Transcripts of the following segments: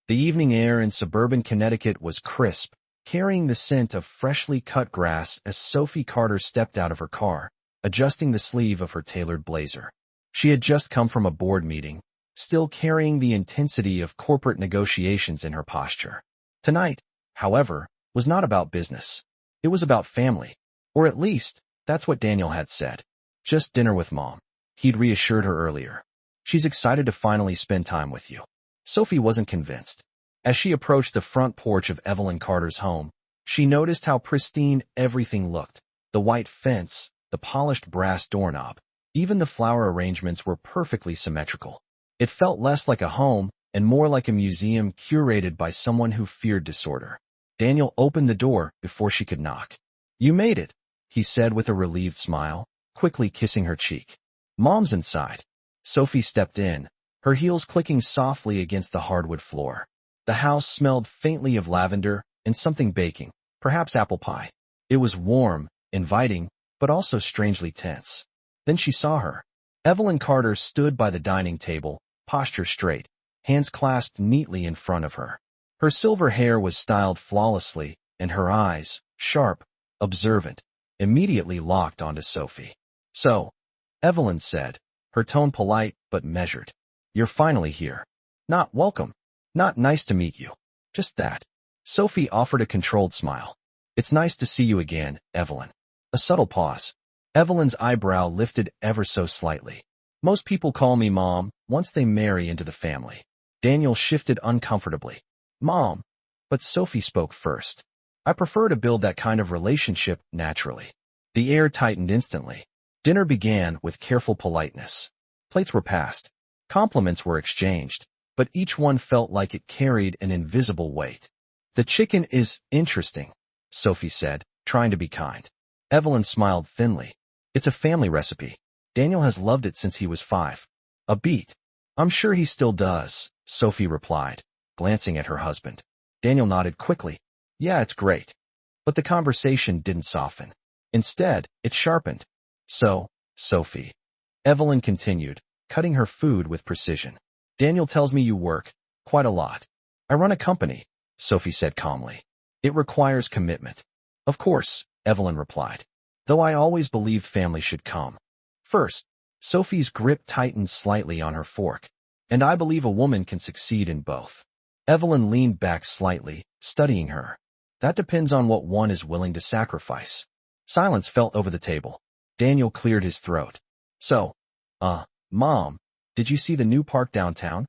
The evening air in suburban Connecticut was crisp, carrying the scent of freshly cut grass as Sophie Carter stepped out of her car, adjusting the sleeve of her tailored blazer. She had just come from a board meeting, still carrying the intensity of corporate negotiations in her posture. Tonight, however, was not about business. It was about family. Or at least, that's what Daniel had said. Just dinner with Mom. He'd reassured her earlier. She's excited to finally spend time with you. Sophie wasn't convinced. As she approached the front porch of Evelyn Carter's home, she noticed how pristine everything looked. The white fence, the polished brass doorknob, even the flower arrangements were perfectly symmetrical. It felt less like a home and more like a museum curated by someone who feared disorder. Daniel opened the door before she could knock. "You made it," he said with a relieved smile, quickly kissing her cheek. "Mom's inside." Sophie stepped in, her heels clicking softly against the hardwood floor. The house smelled faintly of lavender and something baking, perhaps apple pie. It was warm, inviting, but also strangely tense. Then she saw her. Evelyn Carter stood by the dining table, posture straight, hands clasped neatly in front of her. Her silver hair was styled flawlessly, and her eyes, sharp, observant, immediately locked onto Sophie. "So," Evelyn said, her tone polite but measured. "You're finally here. Not welcome. Not nice to meet you. Just that." Sophie offered a controlled smile. "It's nice to see you again, Evelyn." A subtle pause. Evelyn's eyebrow lifted ever so slightly. "Most people call me Mom once they marry into the family." Daniel shifted uncomfortably. "Mom." But Sophie spoke first. "I prefer to build that kind of relationship naturally." The air tightened instantly. Dinner began with careful politeness. Plates were passed. Compliments were exchanged, but each one felt like it carried an invisible weight. "The chicken is interesting," Sophie said, trying to be kind. Evelyn smiled thinly. "It's a family recipe. Daniel has loved it since he was 5. A beat." "I'm sure he still does," Sophie replied, glancing at her husband. Daniel nodded quickly. "Yeah, it's great." But the conversation didn't soften. Instead, it sharpened. "So, Sophie," Evelyn continued, cutting her food with precision. "Daniel tells me you work quite a lot." "I run a company," Sophie said calmly. "It requires commitment." "Of course," Evelyn replied, "though I always believed family should come first." Sophie's grip tightened slightly on her fork. "And I believe a woman can succeed in both." Evelyn leaned back slightly, studying her. "That depends on what one is willing to sacrifice." Silence fell over the table. Daniel cleared his throat. "So, Mom, did you see the new park downtown?"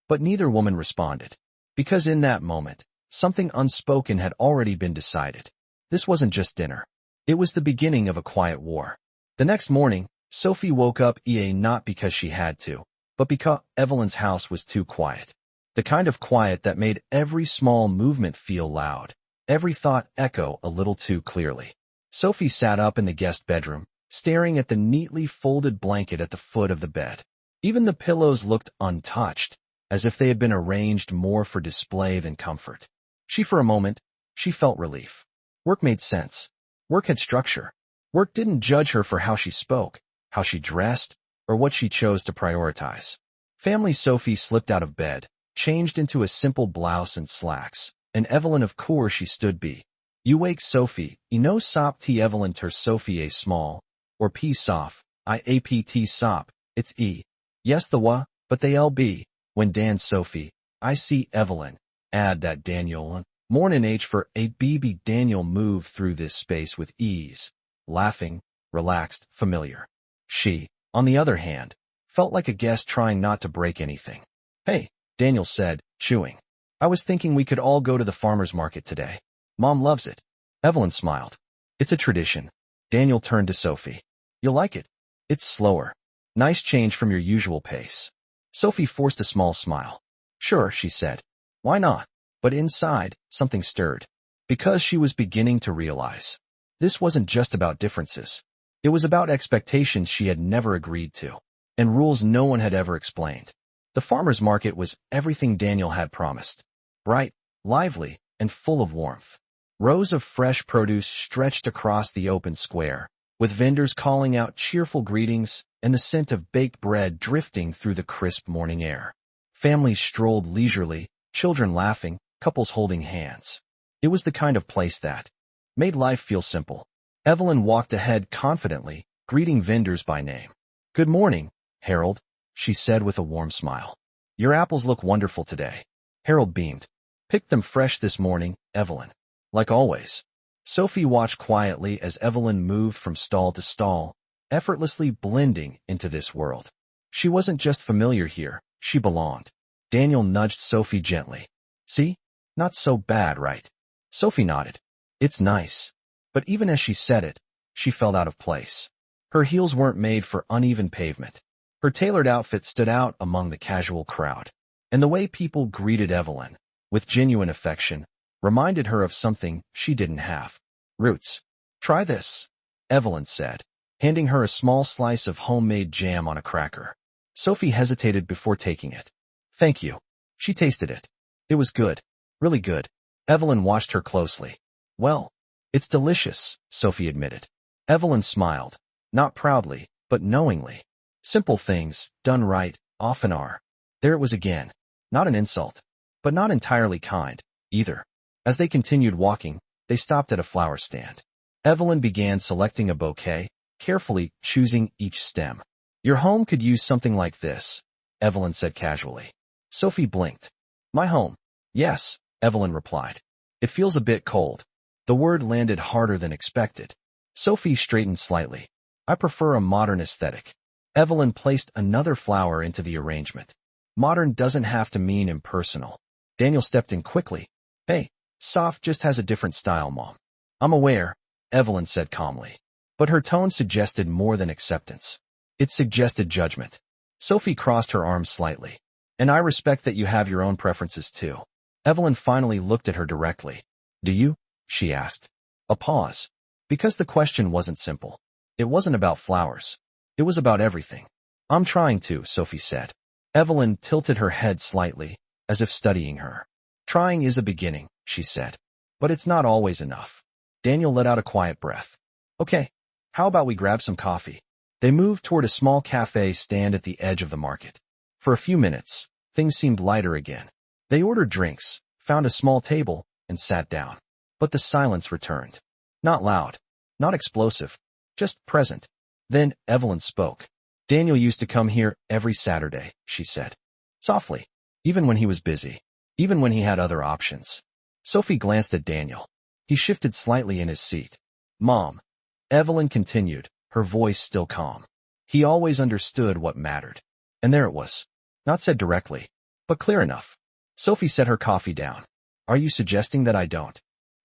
But neither woman responded. Because in that moment, something unspoken had already been decided. This wasn't just dinner. It was the beginning of a quiet war. The next morning, Sophie woke up not because she had to, but because Evelyn's house was too quiet. The kind of quiet that made every small movement feel loud, every thought echo a little too clearly. Sophie sat up in the guest bedroom, staring at the neatly folded blanket at the foot of the bed. Even the pillows looked untouched, as if they had been arranged more for display than comfort. For a moment, she felt relief. Work made sense. Work had structure. Work didn't judge her for how she spoke, how she dressed, or what she chose to prioritize. Family Sophie slipped out of bed, changed into a simple blouse and slacks, and Evelyn of course she stood be. "You wake Sophie, no sop t Evelyn ter Sophie a small, or p sof, I apt sop, it's e. Yes the wa, but they lb, when Dan Sophie, I see Evelyn, add that Daniel, mornin' H for a bb." Daniel moved through this space with ease, laughing, relaxed, familiar. She, on the other hand, felt like a guest trying not to break anything. "Hey," Daniel said, chewing. "I was thinking we could all go to the farmer's market today. Mom loves it." Evelyn smiled. "It's a tradition." Daniel turned to Sophie. "You'll like it. It's slower. Nice change from your usual pace." Sophie forced a small smile. "Sure," she said. "Why not?" But inside, something stirred. Because she was beginning to realize. This wasn't just about differences. It was about expectations she had never agreed to, and rules no one had ever explained. The farmer's market was everything Daniel had promised. Bright, lively, and full of warmth. Rows of fresh produce stretched across the open square, with vendors calling out cheerful greetings and the scent of baked bread drifting through the crisp morning air. Families strolled leisurely, children laughing, couples holding hands. It was the kind of place that made life feel simple. Evelyn walked ahead confidently, greeting vendors by name. "Good morning, Harold," she said with a warm smile. "Your apples look wonderful today." Harold beamed. "Picked them fresh this morning, Evelyn." "Like always." Sophie watched quietly as Evelyn moved from stall to stall, effortlessly blending into this world. She wasn't just familiar here, she belonged. Daniel nudged Sophie gently. "See? Not so bad, right?" Sophie nodded. "It's nice." But even as she said it, she felt out of place. Her heels weren't made for uneven pavement. Her tailored outfit stood out among the casual crowd. And the way people greeted Evelyn, with genuine affection, reminded her of something she didn't have. "Roots. Try this," Evelyn said, handing her a small slice of homemade jam on a cracker. Sophie hesitated before taking it. "Thank you." She tasted it. It was good. Really good. Evelyn watched her closely. "Well, it's delicious," Sophie admitted. Evelyn smiled, not proudly, but knowingly. Simple things, done right, often are. There it was again. Not an insult, but not entirely kind, either. As they continued walking, they stopped at a flower stand. Evelyn began selecting a bouquet, carefully choosing each stem. "Your home could use something like this," Evelyn said casually. Sophie blinked. "My home?" "Yes," Evelyn replied. "It feels a bit cold." The word landed harder than expected. Sophie straightened slightly. "I prefer a modern aesthetic." Evelyn placed another flower into the arrangement. "Modern doesn't have to mean impersonal." Daniel stepped in quickly. "Hey, Soph just has a different style, Mom." "I'm aware," Evelyn said calmly. But her tone suggested more than acceptance. It suggested judgment. Sophie crossed her arms slightly. "And I respect that you have your own preferences too." Evelyn finally looked at her directly. "Do you?" she asked. A pause. Because the question wasn't simple. It wasn't about flowers. It was about everything. "I'm trying to," Sophie said. Evelyn tilted her head slightly, as if studying her. "Trying is a beginning," she said. "But it's not always enough." Daniel let out a quiet breath. "Okay, how about we grab some coffee?" They moved toward a small cafe stand at the edge of the market. For a few minutes, things seemed lighter again. They ordered drinks, found a small table, and sat down. But the silence returned. Not loud, not explosive, just present. Then Evelyn spoke. "Daniel used to come here every Saturday," she said. Softly. "Even when he was busy. Even when he had other options." Sophie glanced at Daniel. He shifted slightly in his seat. "Mom," Evelyn continued, her voice still calm. "He always understood what mattered." And there it was. Not said directly, but clear enough. Sophie set her coffee down. "Are you suggesting that I don't?"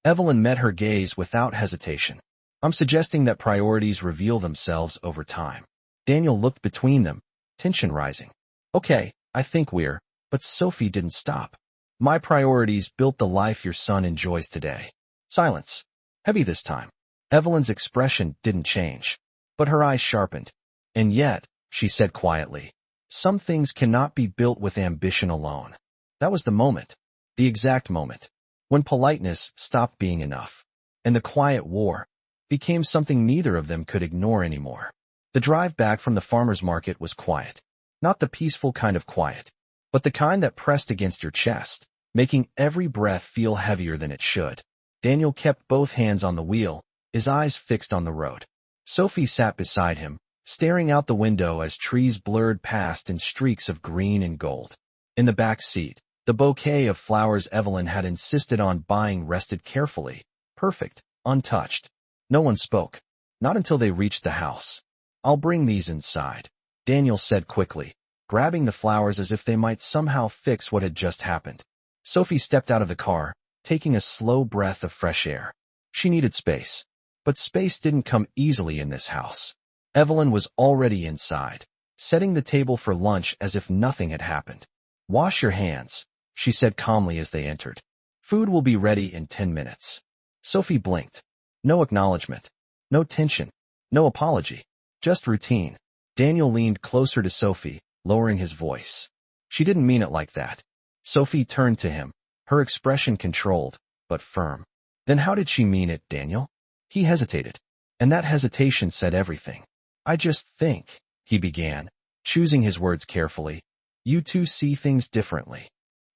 Evelyn met her gaze without hesitation. "I'm suggesting that priorities reveal themselves over time." Daniel looked between them, tension rising. "Okay, I think we're..." But Sophie didn't stop. "My priorities built the life your son enjoys today." Silence. Heavy this time. Evelyn's expression didn't change, but her eyes sharpened. "And yet," she said quietly, "some things cannot be built with ambition alone." That was the moment. The exact moment. When politeness stopped being enough. And the quiet war became something neither of them could ignore anymore. The drive back from the farmer's market was quiet. Not the peaceful kind of quiet, but the kind that pressed against your chest, making every breath feel heavier than it should. Daniel kept both hands on the wheel, his eyes fixed on the road. Sophie sat beside him, staring out the window as trees blurred past in streaks of green and gold. In the back seat, the bouquet of flowers Evelyn had insisted on buying rested carefully, perfect, untouched. No one spoke. Not until they reached the house. "I'll bring these inside," Daniel said quickly, grabbing the flowers as if they might somehow fix what had just happened. Sophie stepped out of the car, taking a slow breath of fresh air. She needed space. But space didn't come easily in this house. Evelyn was already inside, setting the table for lunch as if nothing had happened. "Wash your hands," she said calmly as they entered. "Food will be ready in 10 minutes. Sophie blinked. No acknowledgement. No tension. No apology. Just routine. Daniel leaned closer to Sophie, lowering his voice. "She didn't mean it like that." Sophie turned to him, her expression controlled, but firm. "Then how did she mean it, Daniel?" He hesitated. And that hesitation said everything. "I just think," he began, choosing his words carefully, "you two see things differently."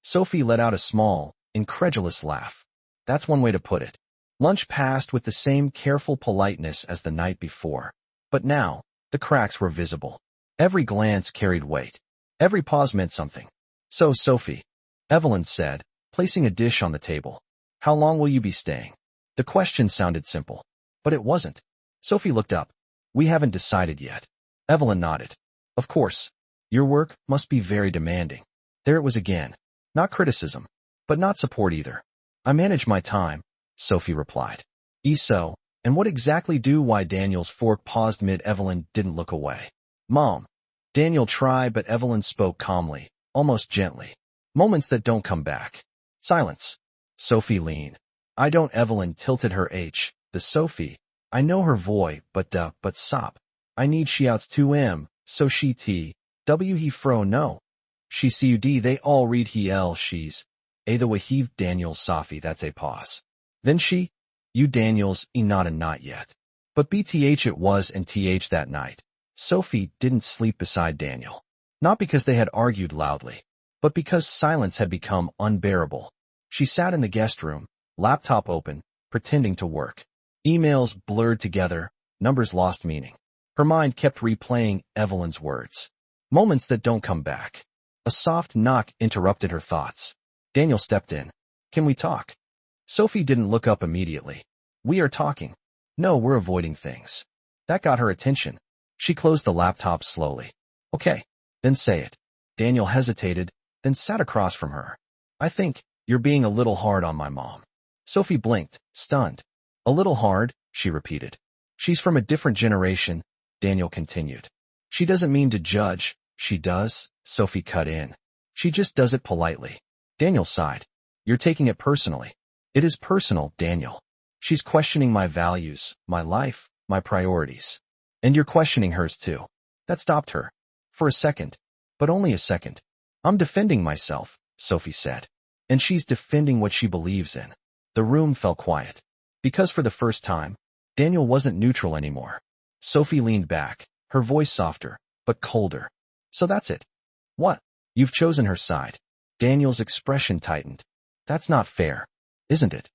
Sophie let out a small, incredulous laugh. That's one way to put it. Lunch passed with the same careful politeness as the night before. But now, the cracks were visible. Every glance carried weight. Every pause meant something. So, Sophie, Evelyn said, placing a dish on the table. How long will you be staying? The question sounded simple. But it wasn't. Sophie looked up. We haven't decided yet. Evelyn nodded. Of course. Your work must be very demanding. There it was again. Not criticism, but not support either. I manage my time, Sophie replied. So, and what exactly do? Why? Daniel's fork paused mid. Evelyn didn't look away. Mom. Daniel tried, but Evelyn spoke calmly, almost gently. Moments that don't come back. Silence. Sophie leaned. I don't. Evelyn tilted her the Sophie. I know her voice, but sop. I need she outs 2m, so she he fro no. She cud they all read he l she's. A the wahiv Daniel's Sophie. That's a pause. Then she, you Daniels, not and not yet. But bth it was and th that night. Sophie didn't sleep beside Daniel. Not because they had argued loudly, but because silence had become unbearable. She sat in the guest room, laptop open, pretending to work. Emails blurred together, numbers lost meaning. Her mind kept replaying Evelyn's words. Moments that don't come back. A soft knock interrupted her thoughts. Daniel stepped in. Can we talk? Sophie didn't look up immediately. We are talking. No, we're avoiding things. That got her attention. She closed the laptop slowly. Okay, then say it. Daniel hesitated, then sat across from her. I think you're being a little hard on my mom. Sophie blinked, stunned. A little hard, she repeated. She's from a different generation, Daniel continued. She doesn't mean to judge, she does, Sophie cut in. She just does it politely. Daniel sighed. You're taking it personally. It is personal, Daniel. She's questioning my values, my life, my priorities. And you're questioning hers too. That stopped her. For a second. But only a second. I'm defending myself, Sophie said. And she's defending what she believes in. The room fell quiet. Because for the first time, Daniel wasn't neutral anymore. Sophie leaned back, her voice softer, but colder. So that's it. What? You've chosen her side. Daniel's expression tightened. That's not fair, isn't it?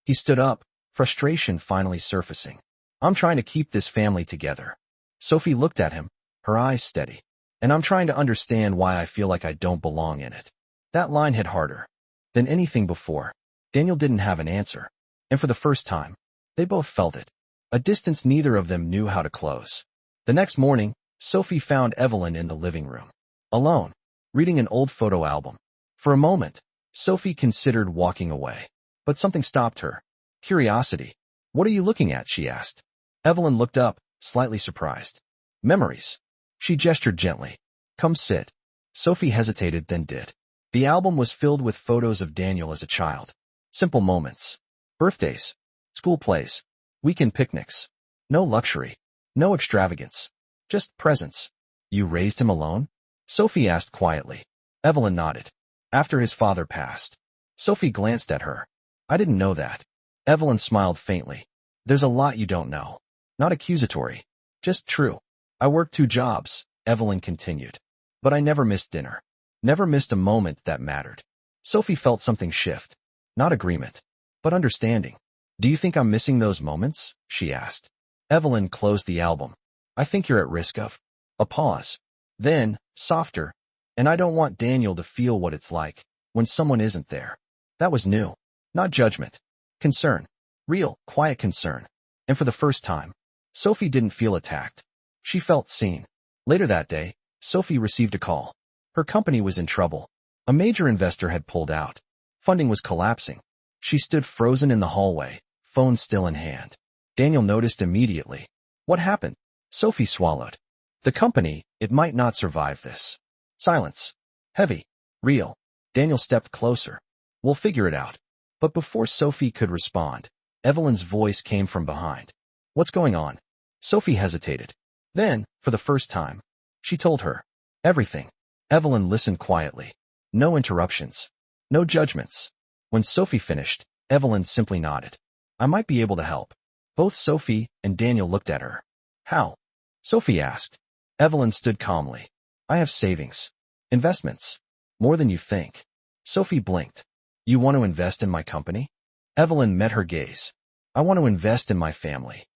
He stood up, frustration finally surfacing. I'm trying to keep this family together. Sophie looked at him, her eyes steady. And I'm trying to understand why I feel like I don't belong in it. That line hit harder than anything before. Daniel didn't have an answer. And for the first time, they both felt it. A distance neither of them knew how to close. The next morning, Sophie found Evelyn in the living room. Alone, reading an old photo album. For a moment, Sophie considered walking away. But something stopped her. Curiosity. What are you looking at? She asked. Evelyn looked up, slightly surprised. Memories. She gestured gently. Come sit. Sophie hesitated, then did. The album was filled with photos of Daniel as a child. Simple moments. Birthdays. School plays. Weekend picnics. No luxury. No extravagance. Just presence. You raised him alone? Sophie asked quietly. Evelyn nodded. After his father passed. Sophie glanced at her. I didn't know that. Evelyn smiled faintly. There's a lot you don't know. Not accusatory. Just true. I worked 2 jobs, Evelyn continued. But I never missed dinner. Never missed a moment that mattered. Sophie felt something shift. Not agreement, but understanding. Do you think I'm missing those moments? She asked. Evelyn closed the album. I think you're at risk of. A pause. Then, softer. And I don't want Daniel to feel what it's like when someone isn't there. That was new. Not judgment. Concern. Real, quiet concern. And for the first time, Sophie didn't feel attacked. She felt seen. Later that day, Sophie received a call. Her company was in trouble. A major investor had pulled out. Funding was collapsing. She stood frozen in the hallway, phone still in hand. Daniel noticed immediately. What happened? Sophie swallowed. The company, it might not survive this. Silence. Heavy. Real. Daniel stepped closer. We'll figure it out. But before Sophie could respond, Evelyn's voice came from behind. What's going on? Sophie hesitated. Then, for the first time, she told her. Everything. Evelyn listened quietly. No interruptions. No judgments. When Sophie finished, Evelyn simply nodded. I might be able to help. Both Sophie and Daniel looked at her. How? Sophie asked. Evelyn stood calmly. I have savings. Investments. More than you think. Sophie blinked. You want to invest in my company? Evelyn met her gaze. I want to invest in my family.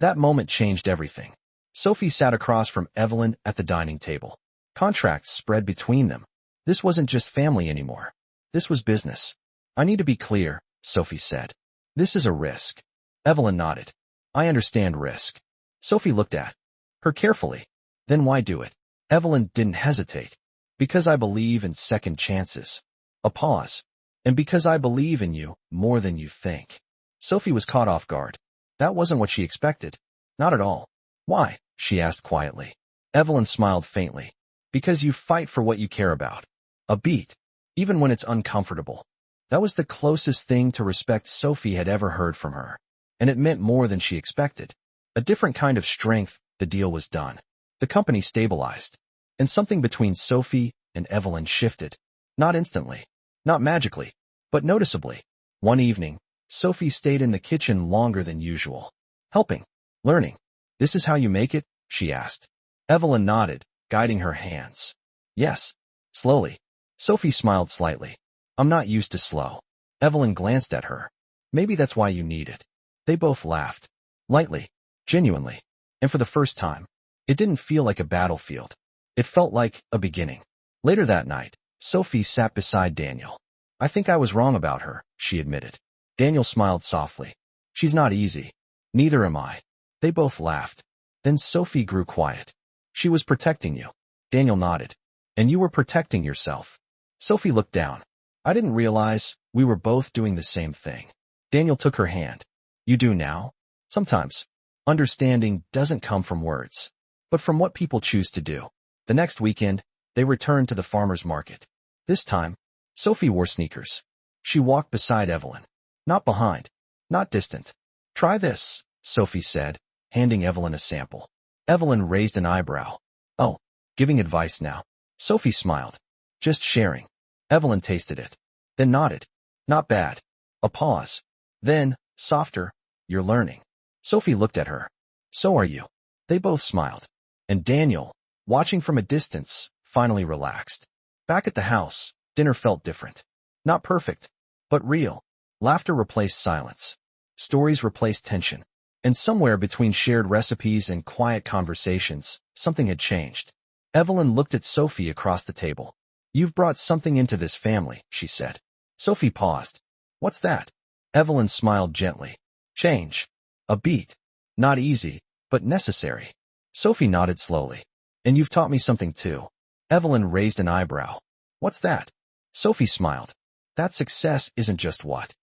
That moment changed everything. Sophie sat across from Evelyn at the dining table. Contracts spread between them. This wasn't just family anymore. This was business. I need to be clear, Sophie said. This is a risk. Evelyn nodded. I understand risk. Sophie looked at her carefully. Then why do it? Evelyn didn't hesitate. Because I believe in second chances. A pause. And because I believe in you more than you think. Sophie was caught off guard. That wasn't what she expected. Not at all. Why? She asked quietly. Evelyn smiled faintly. Because you fight for what you care about. A beat. Even when it's uncomfortable. That was the closest thing to respect Sophie had ever heard from her. And it meant more than she expected. A different kind of strength. The deal was done. The company stabilized. And something between Sophie and Evelyn shifted. Not instantly. Not magically. But noticeably. One evening, Sophie stayed in the kitchen longer than usual. Helping. Learning. This is how you make it? She asked. Evelyn nodded, guiding her hands. Yes. Slowly. Sophie smiled slightly. I'm not used to slow. Evelyn glanced at her. Maybe that's why you need it. They both laughed. Lightly. Genuinely. And for the first time, it didn't feel like a battlefield. It felt like a beginning. Later that night, Sophie sat beside Daniel. I think I was wrong about her, she admitted. Daniel smiled softly. She's not easy. Neither am I. They both laughed. Then Sophie grew quiet. She was protecting you. Daniel nodded. And you were protecting yourself. Sophie looked down. I didn't realize we were both doing the same thing. Daniel took her hand. You do now? Sometimes. Understanding doesn't come from words, but from what people choose to do. The next weekend, they returned to the farmer's market. This time, Sophie wore sneakers. She walked beside Evelyn. Not behind. Not distant. Try this, Sophie said, handing Evelyn a sample. Evelyn raised an eyebrow. Oh, giving advice now. Sophie smiled. Just sharing. Evelyn tasted it. Then nodded. Not bad. A pause. Then, softer, you're learning. Sophie looked at her. So are you. They both smiled. And Daniel, watching from a distance, finally relaxed. Back at the house, dinner felt different. Not perfect, but real. Laughter replaced silence. Stories replaced tension. And somewhere between shared recipes and quiet conversations, something had changed. Evelyn looked at Sophie across the table. You've brought something into this family, she said. Sophie paused. What's that? Evelyn smiled gently. Change. A beat. Not easy, but necessary. Sophie nodded slowly. And you've taught me something too. Evelyn raised an eyebrow. What's that? Sophie smiled. That success isn't just what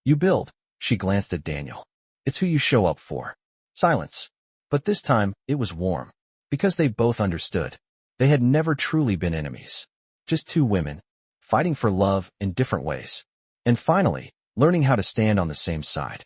you build. She glanced at Daniel. It's who you show up for. Silence. But this time, it was warm. Because they both understood. They had never truly been enemies. Just two women, fighting for love in different ways. And finally, learning how to stand on the same side.